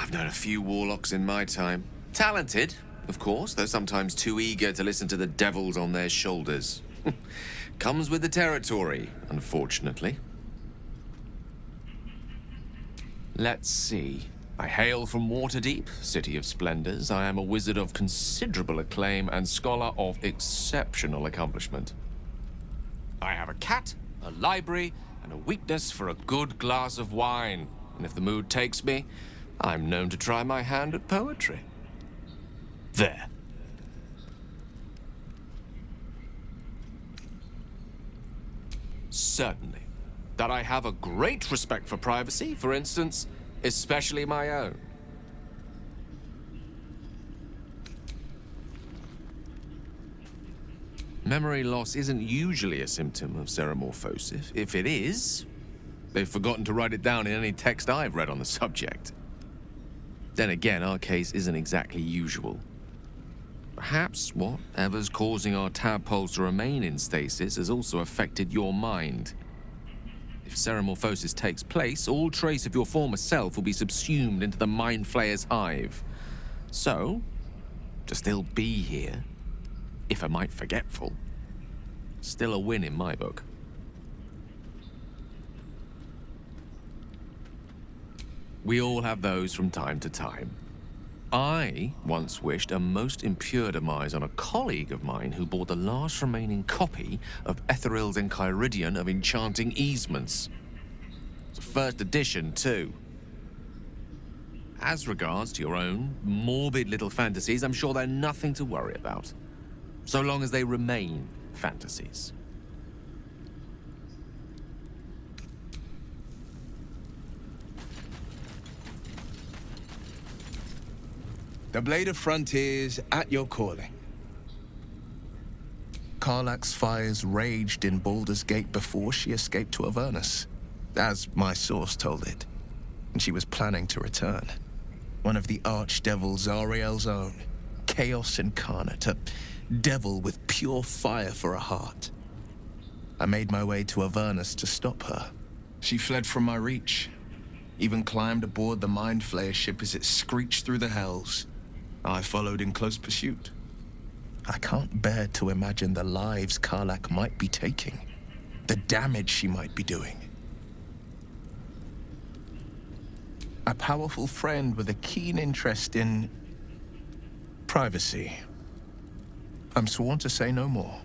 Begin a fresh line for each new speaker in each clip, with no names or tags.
I've known a few warlocks in my time. Talented, of course, though sometimes too eager to listen to the devils on their shoulders. Comes with the territory, unfortunately. Let's see. I hail from Waterdeep, City of Splendors. I am a wizard of considerable acclaim and scholar of exceptional accomplishment. I have a cat, a library, and a weakness for a good glass of wine. And if the mood takes me, I'm known to try my hand at poetry. There. Certainly. That I have a great respect for privacy, for instance, especially my own. Memory loss isn't usually a symptom of ceremorphosis. If it is, they've forgotten to write it down in any text I've read on the subject. Then again, our case isn't exactly usual. Perhaps whatever's causing our tadpoles to remain in stasis has also affected your mind. If ceremorphosis takes place, all trace of your former self will be subsumed into the Mind Flayer's hive. So, to still be here, if a mite forgetful, still a win in my book. We all have those from time to time. I once wished a most impure demise on a colleague of mine who bought the last remaining copy of Etheril's Enchiridion of Enchanting Easements. It's a first edition, too. As regards to your own morbid little fantasies, I'm sure they're nothing to worry about, so long as they remain fantasies.
The Blade of Frontiers at your calling. Karlach's fires raged in Baldur's Gate before she escaped to Avernus, as my source told it, and she was planning to return. One of the archdevils Ariel's own, Chaos Incarnate, a devil with pure fire for a heart. I made my way to Avernus to stop her. She fled from my reach, even climbed aboard the Mind Flayer ship as it screeched through the hells. I followed in close pursuit. I can't bear to imagine the lives Karlach might be taking, the damage she might be doing. A powerful friend with a keen interest in privacy. I'm sworn to say no more.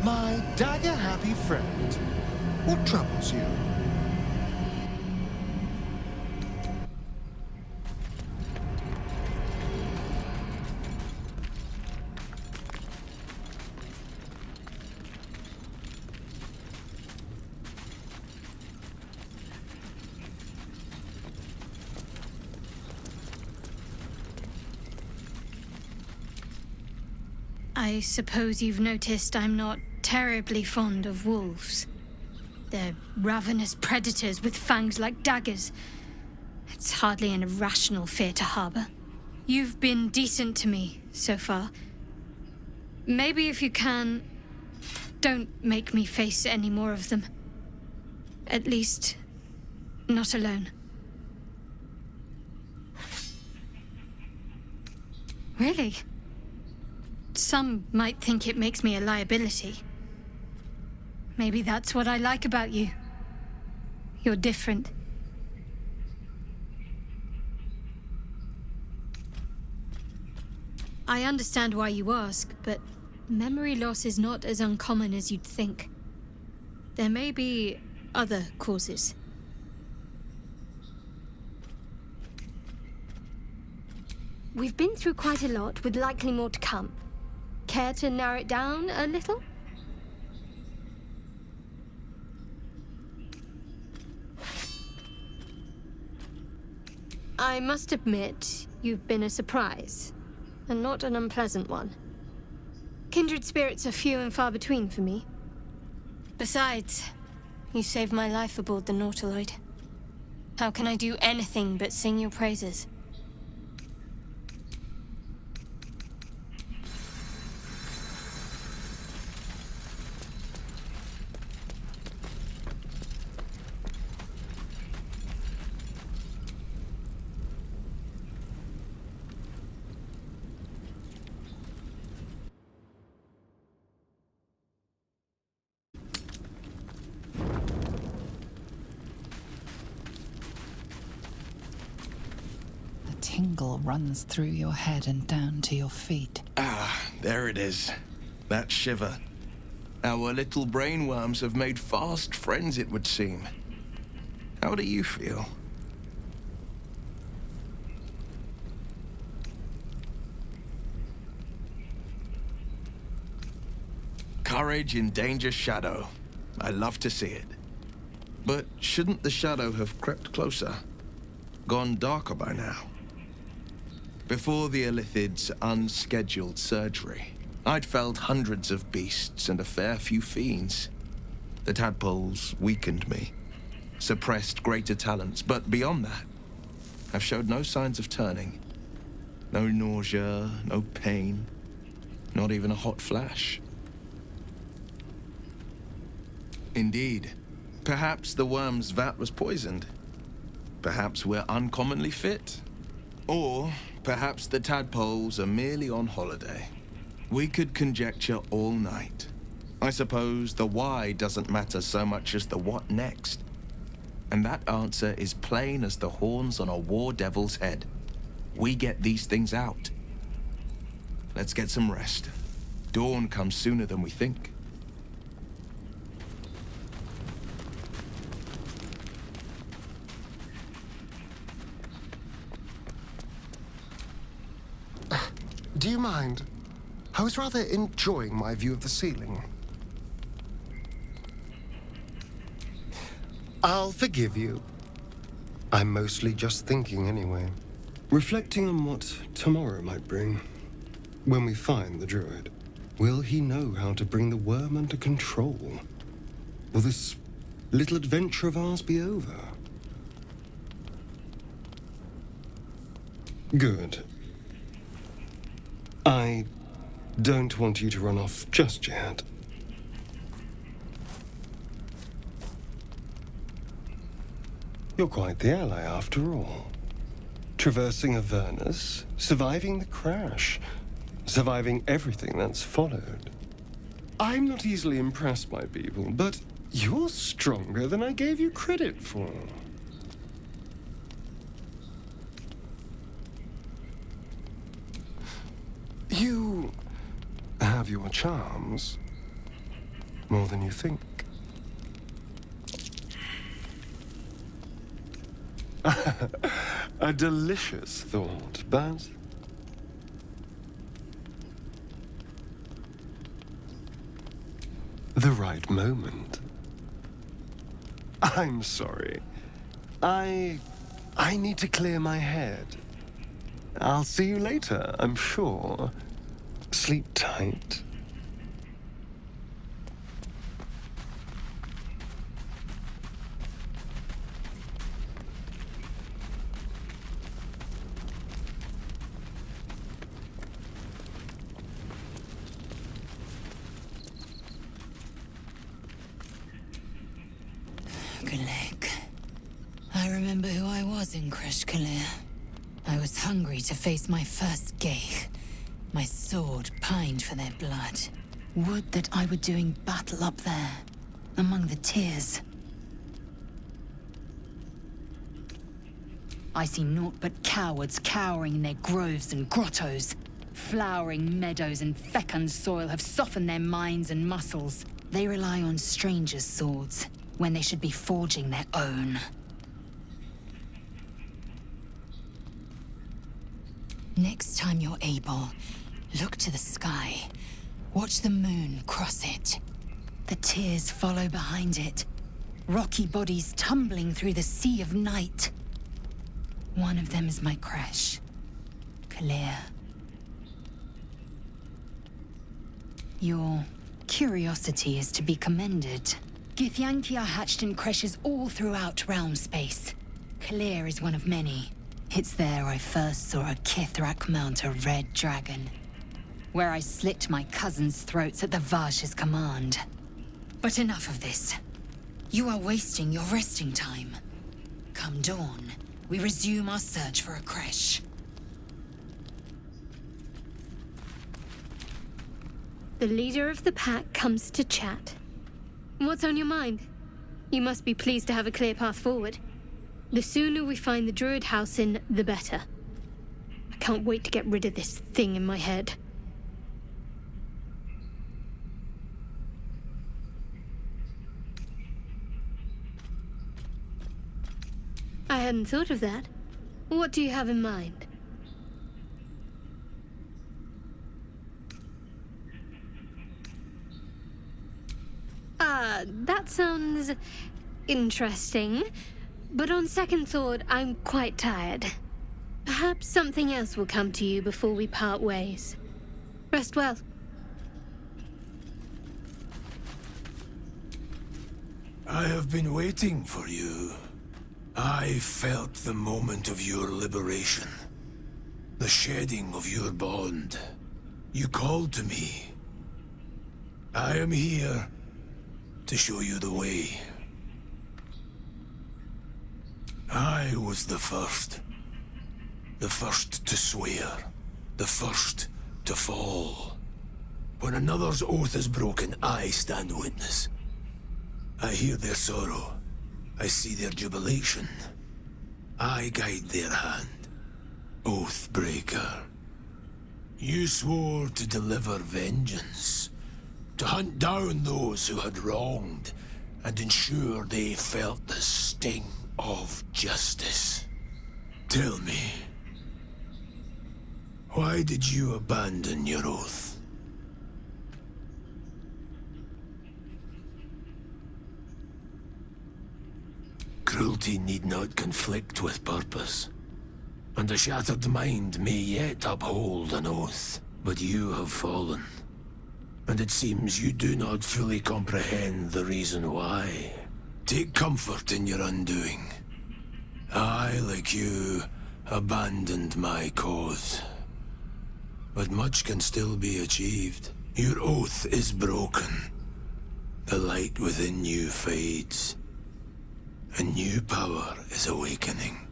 My dagger-happy friend, what troubles you?
I suppose you've noticed I'm not terribly fond of wolves. They're ravenous predators with fangs like daggers. It's hardly an irrational fear to harbor. You've been decent to me so far. Maybe if you can, don't make me face any more of them. At least, not alone. Really? Some might think it makes me a liability. Maybe that's what I like about you. You're different. I understand why you ask, but memory loss is not as uncommon as you'd think. There may be other causes.
We've been through quite a lot, with likely more to come. Care to narrow it down a little? I must admit, you've been a surprise, and not an unpleasant one. Kindred spirits are few and far between for me. Besides, you saved my life aboard the Nautiloid. How can I do anything but sing your praises?
tingle runs through your head and down to your feet.
Ah, there it is. That shiver. Our little brainworms have made fast friends, it would seem. How do you feel? Courage in danger's shadow. I love to see it. But shouldn't the shadow have crept closer? Gone darker by now? Before the Illithid's unscheduled surgery, I'd felled hundreds of beasts and a fair few fiends. The tadpoles weakened me, suppressed greater talents, but beyond that, I've showed no signs of turning. No nausea, no pain, not even a hot flash. Indeed. Perhaps the worm's vat was poisoned. Perhaps we're uncommonly fit. Or perhaps the tadpoles are merely on holiday. We could conjecture all night. I suppose the why doesn't matter so much as the what next. And that answer is plain as the horns on a war devil's head. We get these things out. Let's get some rest. Dawn comes sooner than we think.
Do you mind? I was rather enjoying my view of the ceiling. I'll forgive you. I'm mostly just thinking anyway. Reflecting on what tomorrow might bring. When we find the druid, will he know how to bring the worm under control? Will this little adventure of ours be over? Good. I don't want you to run off just yet. You're quite the ally after all. Traversing Avernus, surviving the crash, surviving everything that's followed. I'm not easily impressed by people, but you're stronger than I gave you credit for. You have your charms, more than you think. A delicious thought, but the right moment. I'm sorry. I need to clear my head. I'll see you later, I'm sure. Sleep tight.
Galek. I remember who I was in Kresh Kalir. I was hungry to face my first Geich. My sword pined for their blood. Would that I were doing battle up there, among the tears. I see naught but cowards cowering in their groves and grottos. Flowering meadows and fecund soil have softened their minds and muscles. They rely on strangers' swords, when they should be forging their own. Next time you're able, look to the sky. Watch the moon cross it. The tears follow behind it. Rocky bodies tumbling through the sea of night. One of them is my Kresh. Kalir. Your curiosity is to be commended. Githyanki are hatched in Kreshes all throughout realm space. Kalir is one of many. It's there I first saw a Kithrak mount a red dragon. Where I slit my cousins' throats at the Vash's command. But enough of this. You are wasting your resting time. Come dawn, we resume our search for a Kresh.
The leader of the pack comes to chat. What's on your mind? You must be pleased to have a clear path forward. The sooner we find the Druid House in, the better. can't wait to get rid of this thing in my head. I hadn't thought of that. What do you have in mind? That sounds interesting. But on second thought, I'm quite tired. Perhaps something else will come to you before we part ways. Rest well.
I have been waiting for you. I felt the moment of your liberation. The shedding of your bond. You called to me. I am here to show you the way. I was the first. The first to swear. The first to fall. When another's oath is broken, I stand witness. I hear their sorrow. I see their jubilation. I guide their hand. Oathbreaker. You swore to deliver vengeance. To hunt down those who had wronged, and ensure they felt the sting of justice. Tell me, why did you abandon your oath? Cruelty need not conflict with purpose, and a shattered mind may yet uphold an oath, but you have fallen. And it seems you do not fully comprehend the reason why. Take comfort in your undoing. I, like you, abandoned my cause. But much can still be achieved. Your oath is broken. The light within you fades. A new power is awakening.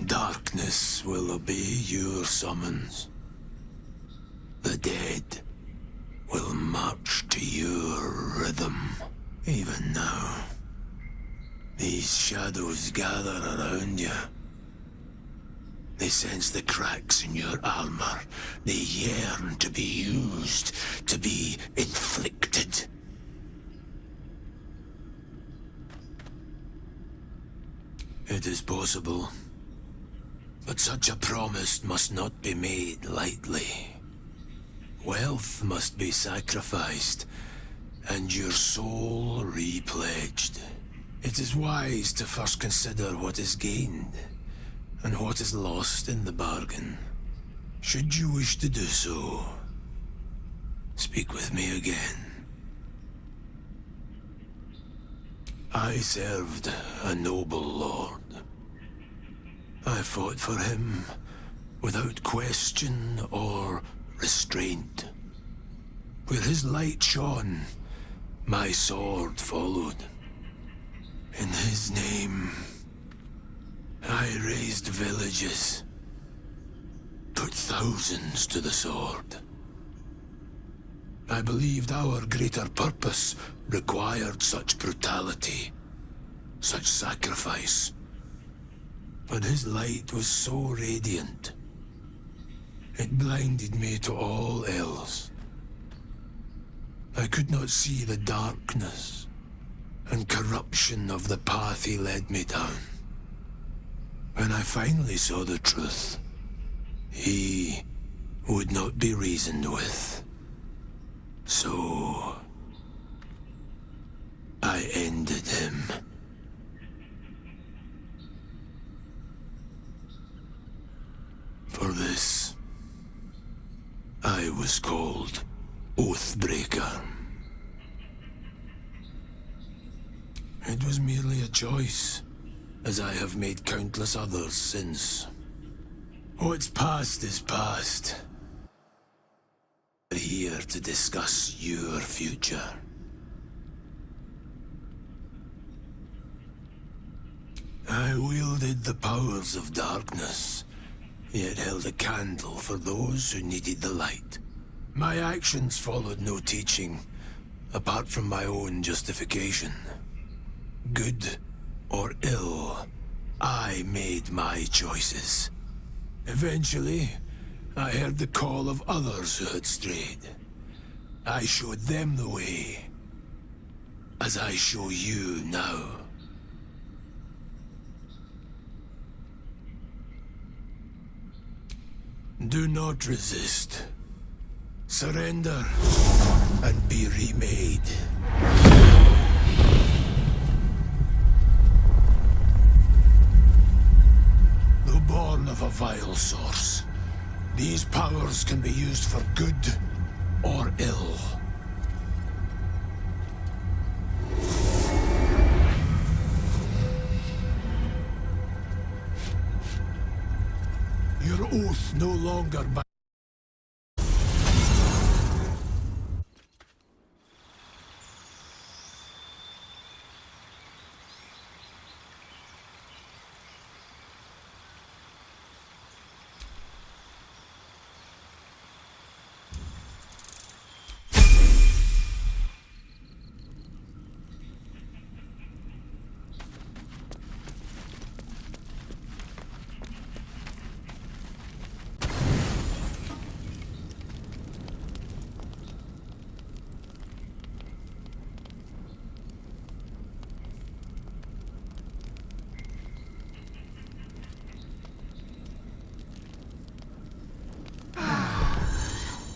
Darkness will obey your summons. The dead will march to your rhythm. Even now, these shadows gather around you. They sense the cracks in your armor. They yearn to be used, to be inflicted. It is possible, but such a promise must not be made lightly. Wealth must be sacrificed, and your soul repledged. It is wise to first consider what is gained, and what is lost in the bargain. Should you wish to do so, speak with me again. I served a noble lord. I fought for him without question or restraint. Where his light shone, my sword followed. In his name, I raised villages, put thousands to the sword. I believed our greater purpose required such brutality, such sacrifice. But his light was so radiant, it blinded me to all else. I could not see the darkness and corruption of the path he led me down. When I finally saw the truth, he would not be reasoned with. So I ended him. For this, I was called Oathbreaker. It was merely a choice, as I have made countless others since. What's past is past. We're here to discuss your future. I wielded the powers of darkness, yet held a candle for those who needed the light. My actions followed no teaching, apart from my own justification. Good or ill, I made my choices. Eventually, I heard the call of others who had strayed. I showed them the way, as I show you now. Do not resist. Surrender and be remade. Though born of a vile source, these powers can be used for good or ill. Your oath no longer